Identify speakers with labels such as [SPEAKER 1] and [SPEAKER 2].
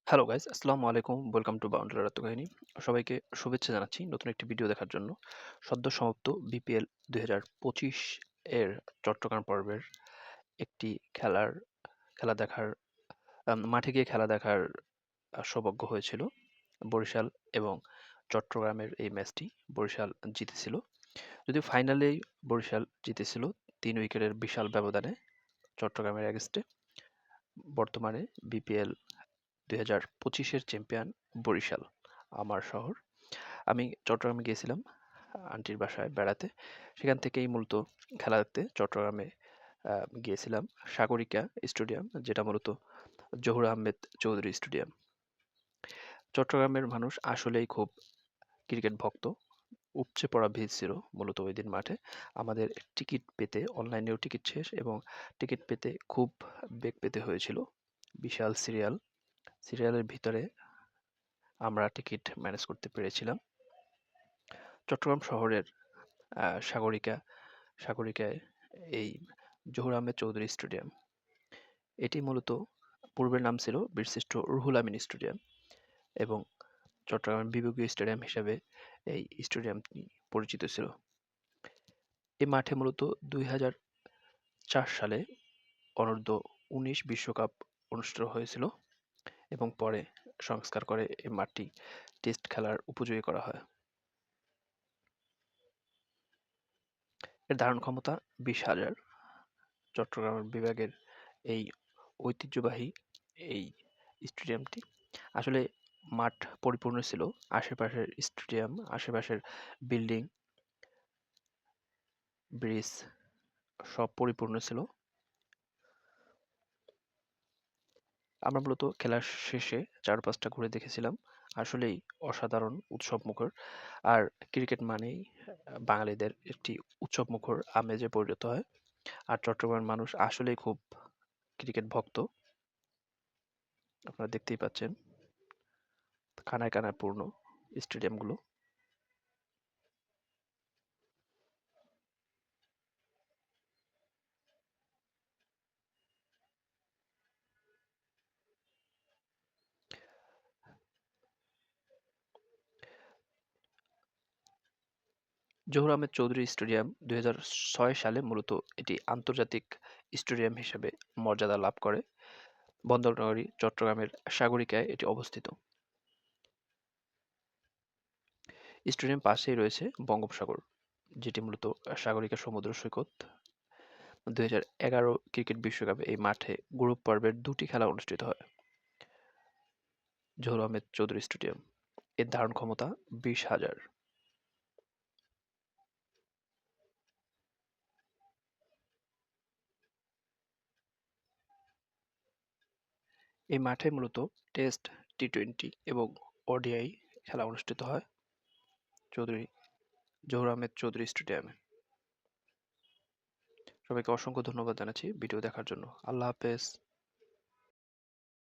[SPEAKER 1] Hello guys, আসসালামু আলাইকুম। Welcome to boundary রাত্ত কাহিনী। সবাইকে শুভেচ্ছা জানাচ্ছি নতুন একটি ভিডিও দেখার জন্য। সদ্য সমাপ্ত বিপিএল ২০২৫ এর চট্টগ্রাম পর্বের একটি খেলা দেখার মাঠে গিয়ে খেলা দেখার সৌভাগ্য হয়েছিল। বরিশাল এবং চট্টগ্রামের এই ম্যাচটি বরিশাল জিতেছিল। যদিও ফাইনালেই বরিশাল জিতেছিল ৩ উইকেটের বিশাল ব্যবধানে চট্টগ্রামের এগেইনস্টে। বর্তমানে বিপিএল ২০২৫-এর চ্যাম্পিয়ন বরিশাল, আমার শহর। আমি চট্টগ্রামে গিয়েছিলাম আন্টির বাসায় বেড়াতে। সেখান থেকেই মূলত খেলা দেখতে চট্টগ্রামে গিয়েছিলাম সাগরিকা স্টেডিয়াম, যেটা মূলত জহুর আহমেদ চৌধুরী স্টেডিয়াম। চট্টগ্রামের মানুষ আসলেই খুব ক্রিকেট ভক্ত। উপচে পড়া ভিড় ছিল মূলত ওই দিন মাঠে। আমাদের টিকিট পেতে অনলাইনেও টিকিট শেষ এবং টিকিট পেতে খুব বেগ পেতে হয়েছিল। বিশাল সিরিয়ালের ভিতরে আমরা টিকিট ম্যানেজ করতে পেরেছিলাম। চট্টগ্রাম শহরের সাগরিকা সাগরিকায় এই জহুর আহমেদ চৌধুরী স্টেডিয়াম, এটি মূলত পূর্বের নাম ছিল বীরশ্রেষ্ঠ রুহুল আমিন স্টেডিয়াম এবং চট্টগ্রামের বিভাগীয় স্টেডিয়াম হিসাবে এই স্টেডিয়ামটি পরিচিত ছিল। এই মাঠে মূলত ২০০৪ সালে অনূর্ধ্ব-১৯ বিশ্বকাপ অনুষ্ঠিত হয়েছিল এবং পরে সংস্কার করে এই মাঠটি টেস্ট খেলার উপযোগী করা হয়। এর ধারণ ক্ষমতা ২০,০০০। চট্টগ্রাম বিভাগের এই ঐতিহ্যবাহী এই স্টেডিয়ামটি আসলে মাঠ পরিপূর্ণ ছিল। আশেপাশের স্টেডিয়াম, আশেপাশের বিল্ডিং, ব্রিজ সব পরিপূর্ণ ছিল। আমরা মূলত খেলার শেষে চারপাশটা ঘুরে দেখেছিলাম। আসলেই অসাধারণ উৎসবমুখর। আর ক্রিকেট মানেই বাঙালিদের একটি উৎসবমুখর আমেজে পরিণত হয়। আর চট্টগ্রামের মানুষ আসলেই খুব ক্রিকেট ভক্ত। আপনারা দেখতেই পাচ্ছেন কানায় কানায় পূর্ণ স্টেডিয়ামগুলো। জহুর আহমেদ চৌধুরী স্টেডিয়াম ২০০৬ সালে মূলত এটি আন্তর্জাতিক স্টেডিয়াম হিসেবে মর্যাদা লাভ করে। বন্দরনগরী চট্টগ্রামের সাগরিকায় এটি অবস্থিত। স্টেডিয়াম পাশেই রয়েছে বঙ্গোপসাগর, যেটি মূলত সাগরিকা সমুদ্র সৈকত। ২০১১ ক্রিকেট বিশ্বকাপে এই মাঠে গ্রুপ পর্বের ২টি খেলা অনুষ্ঠিত হয়। জহুর আহমেদ চৌধুরী স্টেডিয়াম, এর ধারণ ক্ষমতা ২০,০০০। এই মাঠে মূলত টেস্ট, টি-টোয়েন্টি এবং ওডিআই খেলা অনুষ্ঠিত হয় জহুর আহমেদ চৌধুরী স্টেডিয়ামে। সবাইকে অসংখ্য ধন্যবাদ জানাচ্ছি ভিডিও দেখার জন্য। আল্লাহ হাফেজ।